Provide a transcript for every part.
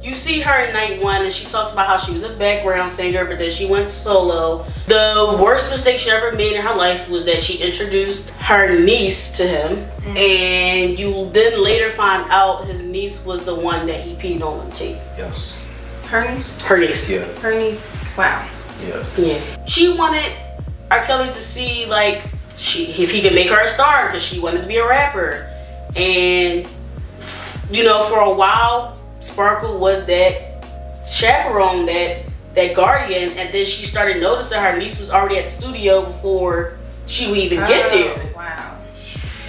you see her in night one and she talks about how she was a background singer, but then she went solo. The worst mistake she ever made in her life was that she introduced her niece to him. And you then later find out his niece was the one that he peed on the tape. Yes. Her niece? Her niece. Yeah. Her niece. Wow. Yeah. Yeah. She wanted R.Kelly to see like if he could make her a star because she wanted to be a rapper. And you know, for a while, Sparkle was that chaperone, that guardian, and then she started noticing her niece was already at the studio before she would even get there. Wow.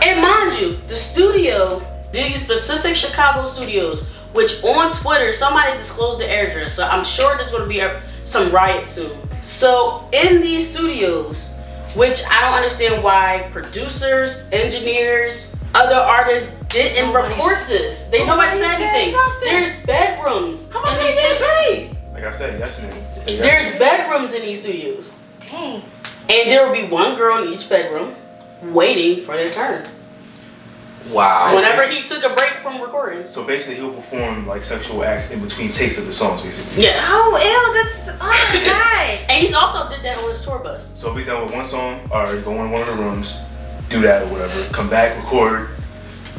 And mind you, the studio, these specific Chicago studios, which on Twitter, somebody disclosed the address, so I'm sure there's going to be some riot soon. So in these studios, which I don't understand why producers, engineers, other artists didn't report this. Nobody said anything. There's bedrooms. How much are they getting paid? Like I said yesterday. There's bedrooms in these studios. Dang. And there will be one girl in each bedroom waiting for their turn. Wow. So whenever he took a break from recording. So basically he'll perform like sexual acts in between takes of the songs basically. Yes. Oh, ew, that's, oh my God. And he's also did that on his tour bus. So if he's done with one song, alright, go in one of the rooms, do that or whatever, come back, record,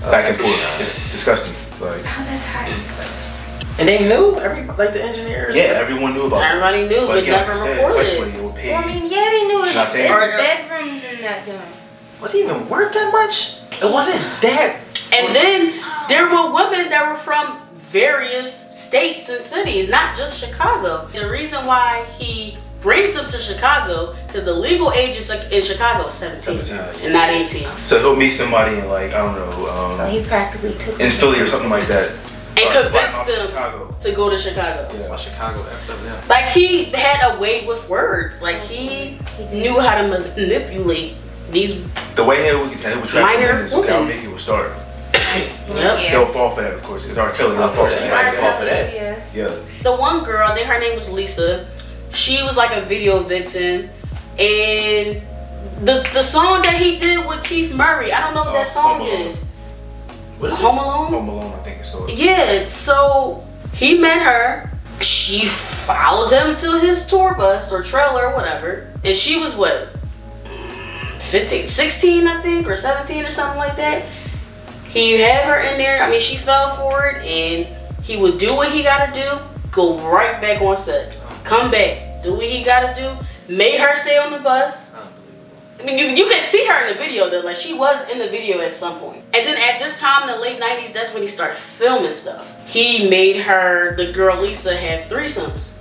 back and forth. It's disgusting. Like, Oh, that's hard. And they knew, like the engineers? yeah, everyone knew about it. Everybody knew, but again, never like I said, recorded question it. whether they were paid. Well, I mean, yeah, they knew Not it's saying- bedrooms in that joint. Was he even worth that much? It wasn't that. And then there were women that were from various states and cities, not just Chicago. The reason why he brings them to Chicago, because the legal age in Chicago is 17 and not 18. So he'll meet somebody in like, I don't know, So he practically took in Philly or something like that. And convinced off them Chicago. to go to Chicago. Yeah. Why Chicago after them? Like he had a way with words. Like he knew how to manipulate these. The way he would try Minor to win so Cal women. Mickey would start. Yep. They'll fall for that, of course. It's R.Kelly. They'll fall for that. Fall for that. Yeah. Yeah. The one girl, I think her name was Lisa. She was like a video vixen, and the song that he did with Keith Murray, I don't know what that song Home Alone. is. What is Home Alone? Home Alone, I think it's called. Yeah, so he met her. She followed him to his tour bus or trailer or whatever. And she was what? 15, 16 I think, or 17 or something like that. He had her in there. I mean, she fell for it, and he would do what he gotta do, go right back on set. Come back, do what he gotta do, made her stay on the bus. I mean, you can see her in the video though, like she was in the video at some point. And then at this time in the late 90s, that's when he started filming stuff. He made her, the girl Lisa, have threesomes.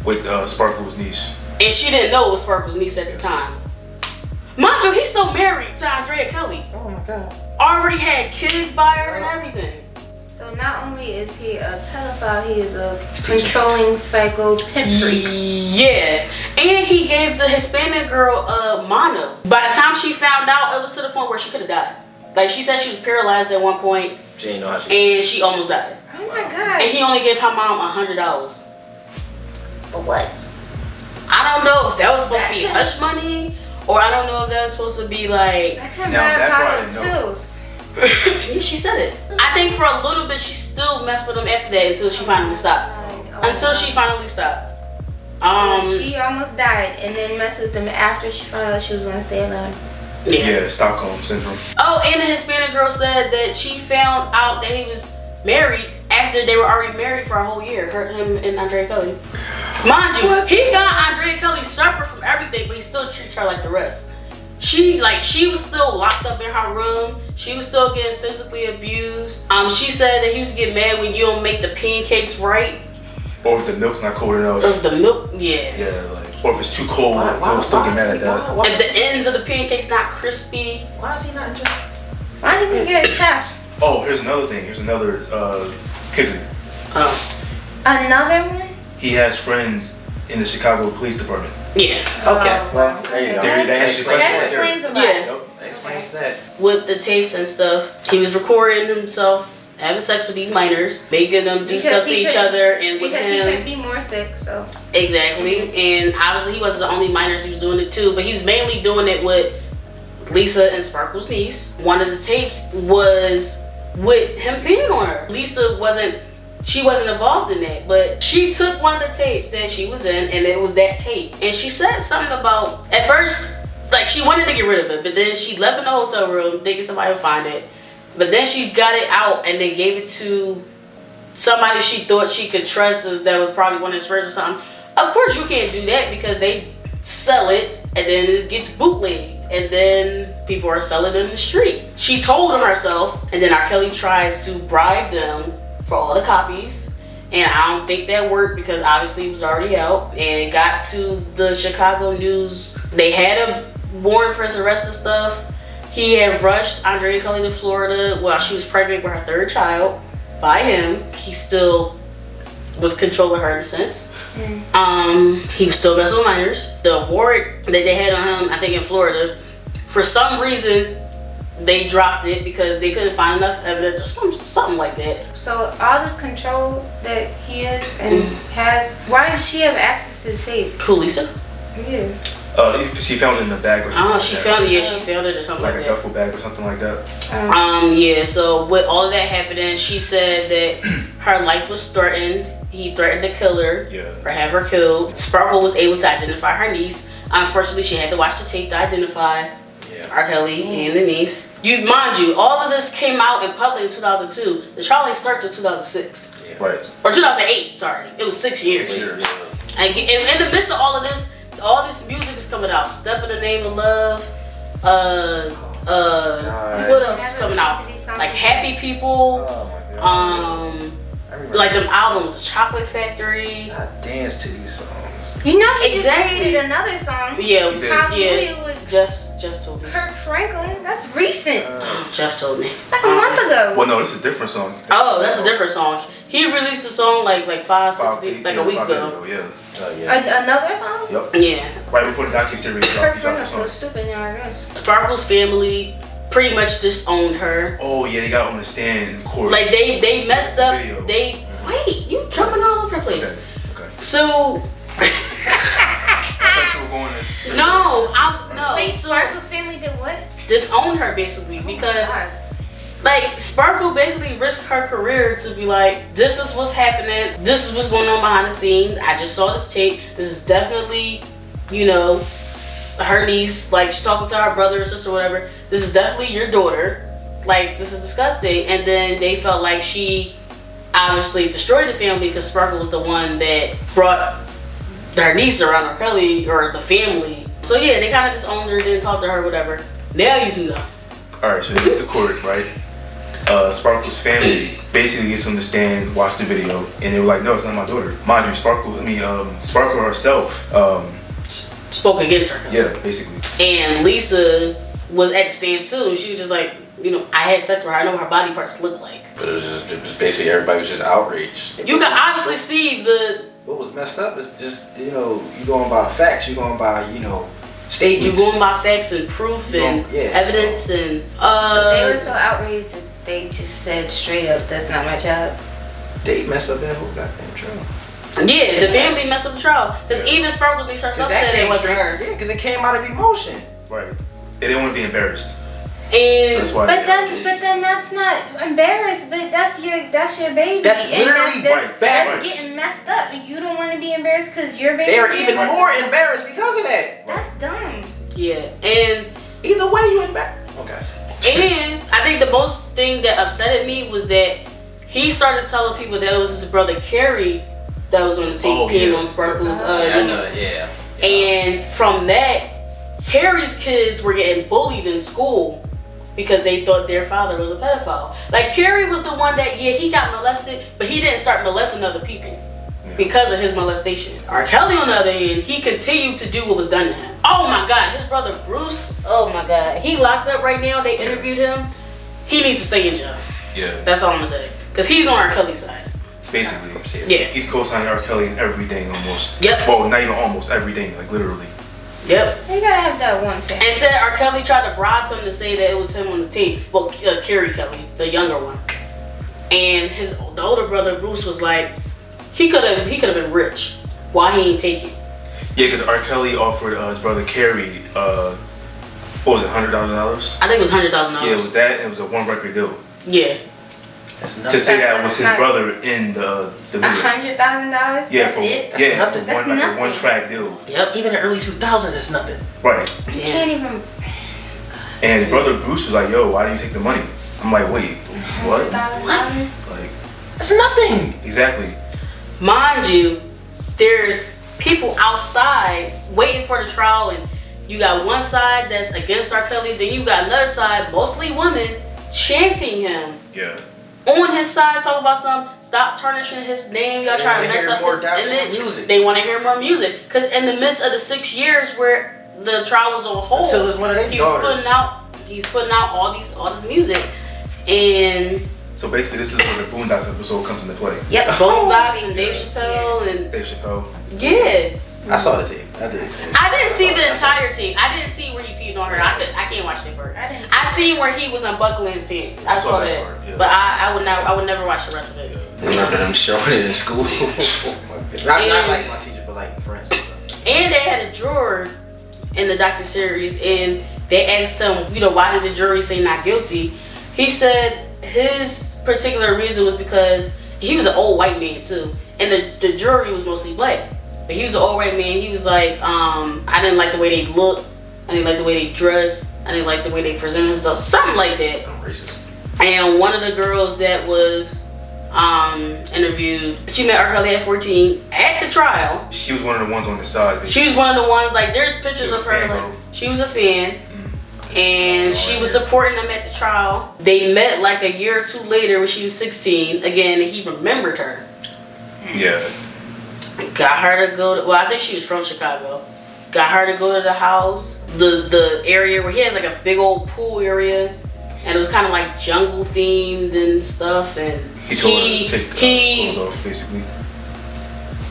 With Sparkle's niece. And she didn't know it was Sparkle's niece at the time. Mind you, he's still married to R.Kelly. Oh my God. Already had kids by her and everything. So not only is he a pedophile, he is a controlling psycho pimp freak. Yeah, and he gave the Hispanic girl mono. By the time she found out, it was to the point where she could have died. Like she said, she was paralyzed at one point, She didn't know how she. and she almost died. Oh my God. And he only gave her mom $100. For what? I don't know if that was supposed to be hush money, or I don't know if that was supposed to be like. I can Now, buy that a part I pile didn't of know. pills. Yeah, she said it. I think for a little bit she still messed with him after that until she finally stopped. Until she finally stopped. She almost died and then messed with him after she found out she was gonna stay alive. Yeah, Stockholm Syndrome. Oh, and the Hispanic girl said that she found out that he was married after they were already married for a whole year. Him and R.Kelly. Mind you, he got R.Kelly separate from everything, but he still treats her like the rest. She was still locked up in her room. She was still getting physically abused. She said that he used to get mad when you don't make the pancakes right. Or if the milk's not cold enough. Of the milk, yeah. Yeah, like, or if it's too cold, he'll still get mad at that. If the ends of the pancakes not crispy. Why is he not just? Why did he get a chef? Oh, here's another thing. Here's another kicker. Oh. Another one? He has friends in the Chicago Police Department. Yeah. Okay, well, there you go. That answers your That question. explains a lot. Yeah. Nope. That explains that. With the tapes and stuff, he was recording himself having sex with these minors, making them do Because stuff to he each could- other, and with Because he him. could be more sick, so. Exactly. And obviously he wasn't the only minors he was doing it to, but he was mainly doing it with Lisa and Sparkle's niece. One of the tapes was with him peeing on her. Lisa wasn't she wasn't involved in that, but she took one of the tapes that she was in, and it was that tape. And she said something about, at first, like she wanted to get rid of it, but then she left in the hotel room thinking somebody would find it. But then she got it out and then gave it to somebody she thought she could trust, that was probably one of his friends or something. Of course you can't do that because they sell it and then it gets bootlegged. And then people are selling it in the street. She told him herself, and then R.Kelly tries to bribe them for all the copies. And I don't think that worked because obviously it was already out. And it got to the Chicago news. They had a warrant for his arrest and stuff. He had rushed Andrea Kelly to Florida while she was pregnant with her third child by him. He still was controlling her in a sense. He was still messing with minors. The warrant that they had on him, I think in Florida, for some reason they dropped it because they couldn't find enough evidence or something like that. So all this control that he is and has, why does she have access to the tape? Who, Lisa? Yeah. She found it in the bag or something. Oh, she found it. Yeah, she found it or something like a that. duffel bag or something like that. Yeah. So with all of that happening, she said that her life was threatened. He threatened to kill her or have her killed. Sparkle was able to identify her niece. Unfortunately, she had to watch the tape to identify R.Kelly and the niece. Mind you, all of this came out in public in 2002. The trial ain't started till 2006. Yeah. Right. Or 2008, sorry. It was 6 years. 6 years. And in the midst of all this music is coming out. Step in the Name of Love. What else is coming out? Like Happy People. Like them albums, The Chocolate Factory. I dance to these songs. You know he just created another song. Yeah, with Jeff told me. Kirk Franklin. That's recent. Jeff told me. It's like a month ago. Well, no, this is a different song. Oh, that's a different song. He released the song like 5-6 like a week ago. Another song? Yep. Yeah. Right before the docu-series Kirk dropped. Franklin's so stupid now, I guess. Sparkle's family pretty much disowned her. Oh yeah, they got on the stand in court. Like they messed up. Wait, you jumping all over the place. Okay. So. No. Wait, Sparkle's family did what? Disowned her basically because like Sparkle basically risked her career to be like, this is what's happening, this is what's going on behind the scenes. I just saw this tape. This is definitely, her niece. Like she's talking to her brother or sister or whatever. This is definitely your daughter. Like this is disgusting. And then they felt like she obviously destroyed the family because Sparkle was the one that brought her niece around R.Kelly or the family. So yeah, they kind of disowned her, didn't talk to her, whatever. Now you can go. Alright, so they get to court, right? Sparkle's family basically gets on the stand, watched the video, and they were like, no, it's not my daughter. Mind you, Sparkle herself spoke against her. Yeah, basically. And Lisa was at the stands too. She was just like, I had sex with her. I know what her body parts look like. But it was basically everybody was just outraged. You can obviously see what was messed up is just, you going by facts, you going by, statements. You going by facts and proof and evidence and they were so outraged that they just said straight up, that's not my child. They messed up that whole goddamn trial. Yeah, the family messed up the trial. Because even Sparkle herself said it wasn't her. Yeah, because it came out of emotion. Right. They didn't want to be embarrassed. And so but then that's not embarrassed. But that's your baby. That's literally that's getting messed up. You don't want to be embarrassed because your baby. They are even more embarrassed because of that. That's dumb. Yeah, and either way you embarrassed. Okay. And I think the most thing that upset me was that he started telling people that it was his brother Kerry that was on the tape peeing on Sparkle's And from that, Kerry's kids were getting bullied in school because they thought their father was a pedophile. Like Kerry was the one that, he got molested, but he didn't start molesting other people because of his molestation. R.Kelly, on the other hand, he continued to do what was done to him. Oh my God, his brother Bruce, oh my God. He locked up right now, they interviewed him. He needs to stay in jail. Yeah. That's all I'm gonna say. Because he's on R.Kelly's side. Basically. Yeah. He's co-signing R.Kelly in everything almost. Yep. Well, not even almost everything, like literally. Yep. You gotta have that one thing. And said R.Kelly tried to bribe him to say that it was him on the tape. Well, Kerry Kelly, the younger one. And the older brother Bruce was like, he could have been rich. Why he ain't take it? Yeah, because R.Kelly offered his brother Kerry, what was it, $100,000? I think it was $100,000. Yeah, it was that. And it was a 1 record deal. Yeah. to say that was his brother in the video. $100,000. Yeah, That's it. That's nothing. That's Like nothing. a one-track deal. Yep. Even in the early 2000s, that's nothing. Right. You can't even. And his brother Bruce was like, "Yo, why do you take the money?" I'm like, "Wait, what?" $100,000. Like, That's nothing. exactly. Mind you, there's people outside waiting for the trial, and you got one side that's against R.Kelly, then you got another side, mostly women, chanting him. Yeah. On his side, talking about stop tarnishing his name, y'all They trying to wanna mess hear up more his goddamn image. music. They want to hear more music. Because in the midst of the 6 years where the trial was on hold, Until it's one of their daughters. he's putting out all this music. And So basically, this is where the Boondocks episode comes into play. yep, Boondocks and Dave Chappelle and Dave Chappelle. yeah. I saw the tape. I did. I didn't see the entire tape. I didn't see where he peed on her. I can't watch that part. I seen where he was unbuckling his pants. I saw that. part, yeah. But I would never watch the rest of it. I remember them showing it in school. not like my teacher, but like friends and stuff. And they had a juror in the docu-series, and they asked him, why did the jury say not guilty? He said his particular reason was because he was an old white man too, and the jury was mostly black. But he was an old white man. He was like, I didn't like the way they looked. I didn't like the way they dressed. I didn't like the way they presented themselves. Something like that. Some racist. And one of the girls that was interviewed, she met R.Kelly at 14 at the trial. She was one of the ones on the side. She was one of the ones, like, there's pictures of her, fan, like, she was a fan. And she was supporting them at the trial. They met like a year or two later when she was 16. Again, he remembered her. Yeah. Got her to go to, well, I think she was from Chicago. Got her to go to the house, the area where he has like a big old pool area, and it was kind of like jungle themed and stuff. And He told her to take clothes off, basically.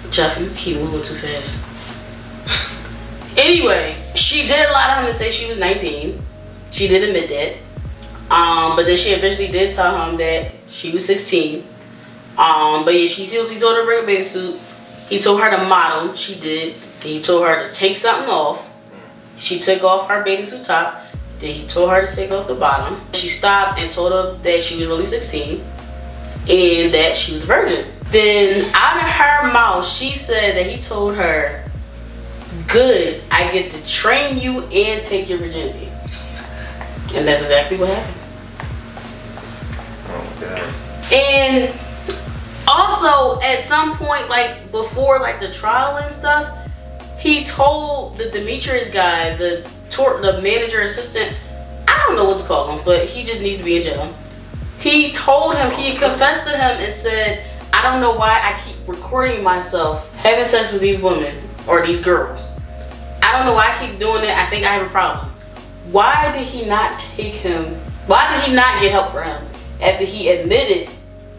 Jeff, you keep moving too fast. Anyway, she did lie to him and say she was 19. She did admit that. But then she eventually did tell him that she was 16. But yeah, he told her to bring a bathing suit. He told her to model. She did. Then he told her to take something off. She took off her bathing suit top. Then he told her to take off the bottom. She stopped and told him that she was really 16 and that she was a virgin. Then out of her mouth, she said that he told her, "Good, I get to train you and take your virginity." And that's exactly what happened. Oh god. And also, at some point, like before, like the trial and stuff, he told the Demetrius guy, the manager assistant, I don't know what to call him, but he just needs to be in jail. He told him, he confessed to him and said, "I don't know why I keep recording myself having sex with these women or these girls. I don't know why I keep doing it. I think I have a problem." Why did he not take him? Why did he not get help for him after he admitted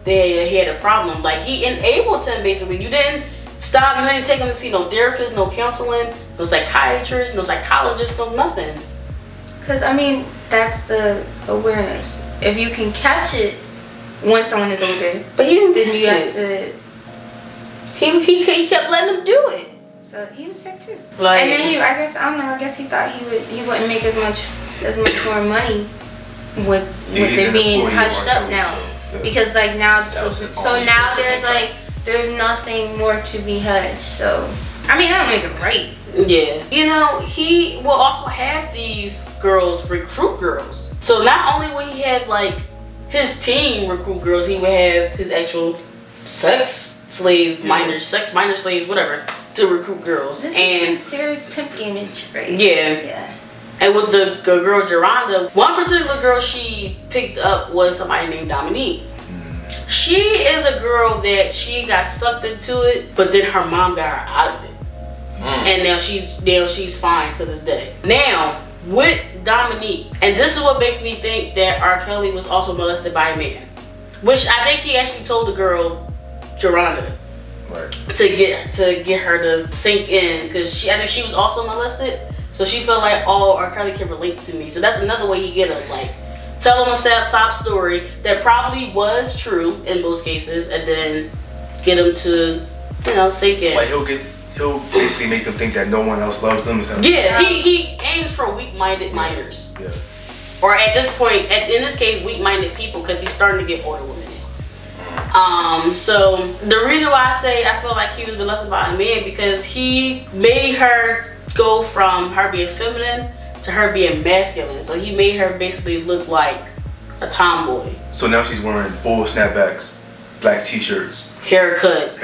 that he had a problem? Like, he enabled him, basically. You didn't stop, you didn't take him to see no therapist, no counseling, no psychiatrist, no psychologist, no nothing. Because, I mean, that's the awareness. If you can catch it when someone is older, But he didn't then you catch have it. to. He kept letting him do it. So he was sick too. Like, And then I guess he thought he wouldn't make as much more money with it being hushed up now. Because like now, so now there's nothing more to be hushed. So I mean, that don't make it right. Yeah. He will also have these girls recruit girls. So not only will he have like his team recruit girls, he would have his actual sex minor slaves, whatever, to recruit girls. This and is a serious pimp image, right? Yeah. And with the girl Geronda, one particular girl she picked up was somebody named Dominique. She is a girl that she got sucked into it, but then her mom got her out of it. And now she's fine to this day. Now, with Dominique, and this is what makes me think that R.Kelly was also molested by a man. Which I think he actually told the girl, Geronda, Right. to get her to sink in, because I think she was also molested. So she felt like, oh, R.Kelly can relate to me. So that's another way you get him, like, tell him a sad sob story that probably was true in most cases, and then get him to, sink in. Like he'll basically make them think that no one else loves them. Yeah, he aims for weak-minded minors. Yeah. Or at this point, in this case, weak-minded people, because he's starting to get older women now. So the reason why I say I feel like he was less about a man because he made her go from her being feminine to her being masculine. So he made her basically look like a tomboy. So now she's wearing bull snapbacks, black t-shirts, haircut,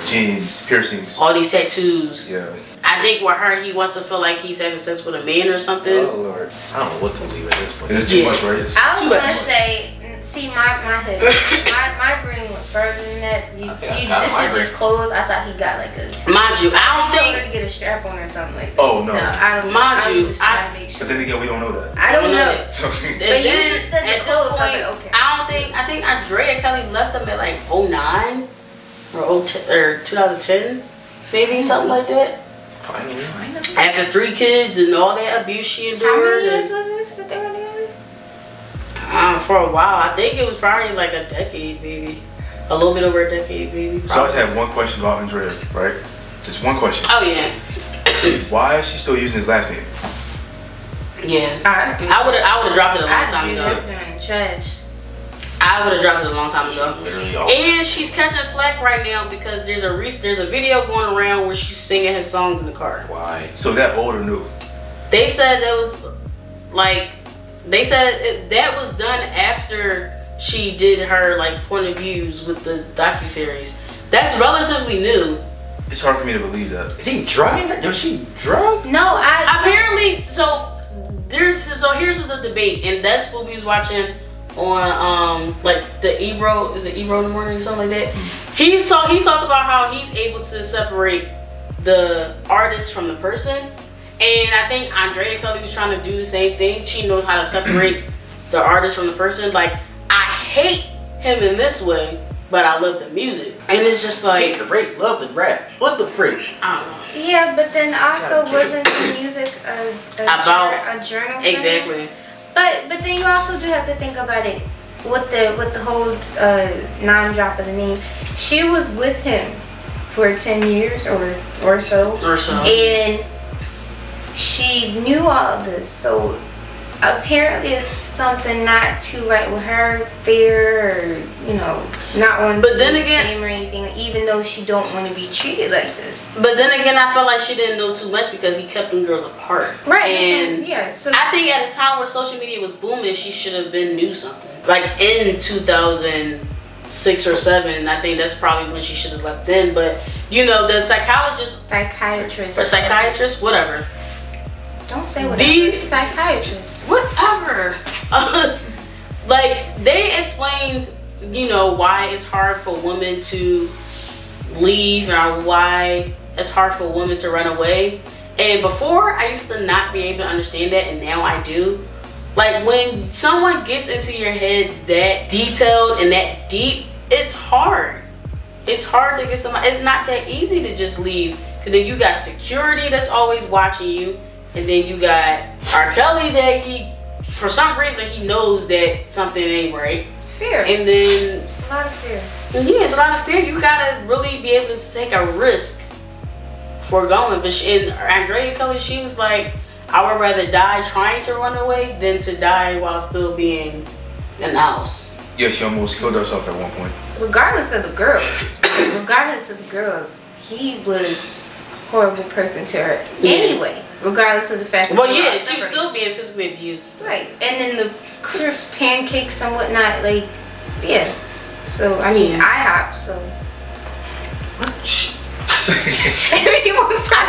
jeans, piercings, all these tattoos. Yeah. I think with her, he wants to feel like he's having sex with a man or something. Oh Lord, I don't know what to believe at this point. It's too much, right? I was gonna say, see, my head, my brain went further than that. This is just clothes. I thought he got like a. Mind you, I don't think to get a strap on or something like that. Oh no. I don't. Mind you, But then again, we don't know that. I don't know. But you just said at this point, okay. I think R.Kelly left him at like 09 or 2010, maybe something like that. Finally. After 3 kids and all that abuse she endured. How many years was this that they were together? For a while. I think it was probably like a decade, maybe. A little bit over a decade, maybe. Probably. So I just have one question about Andrea, right? Just one question. Oh yeah. Why is she still using his last name? Yeah. I would have dropped it a long time ago. Trash. I would have dropped it a long time ago. Literally And she's catching flack right now because there's a video going around where she's singing his songs in the car. Why? So that old or new? They said that was like that was done after she did her like point of views with the Docu-Series. That's relatively new. It's hard for me to believe that. Is he drugging her? Was she drugged? No, apparently here's the debate, and that's what we was watching on like the Ebro, is it Ebro in the morning or something like that. He talked about how he's able to separate the artist from the person, and I think R.Kelly was trying to do the same thing. She knows how to separate the artist from the person. Like, I hate him in this way, but I love the music, and it's just like Hate the rape, love the rap. What the freak? I don't know. Yeah, but then also wasn't the music a journal thing? Exactly. But then you also do have to think about it with the whole non-drop of the name. She was with him for 10 years or so. And she knew all of this. So apparently it's something not too right with her, fear, or, not wanting to be fame or anything, even though she don't want to be treated like this. But then again, I felt like she didn't know too much because he kept them girls apart. Right. And So I think at a time where social media was booming, she should have knew something. Like in 2006 or 7, I think that's probably when she should have left in. But the psychiatrist, whatever. Don't say whatever. These psychiatrists. Whatever. Like, they explained, why it's hard for women to leave or why it's hard for women to run away. And before, I used to not be able to understand that, and now I do. Like, when someone gets into your head that detailed and that deep, it's hard. It's hard to get somebody. It's not that easy to just leave. Because then you got security that's always watching you. And then you got R.Kelly that for some reason, he knows that something ain't right. Fear. And then a lot of fear. Yeah, it's a lot of fear. You gotta really be able to take a risk for going. But R.Kelly, she was like, I would rather die trying to run away than to die while still being in the house. Yeah, she almost killed herself at one point. Regardless of the girls, he was a horrible person to her anyway. Regardless of the fact that she was still being physically abused. Right. And then the crisp pancakes and whatnot, like, yeah. So, I mean, IHOP, so.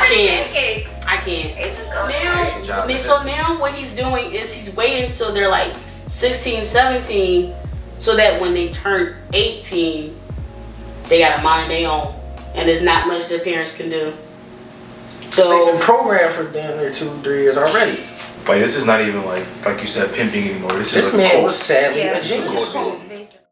Pancakes. I can't. It's just So now what he's doing is he's waiting until they're like 16, 17, so that when they turn 18, they got a mind of their own. And there's not much their parents can do. So they've been programmed for damn near 2-3 years already. But this is not even like you said, pimping anymore. This man was sadly a genius.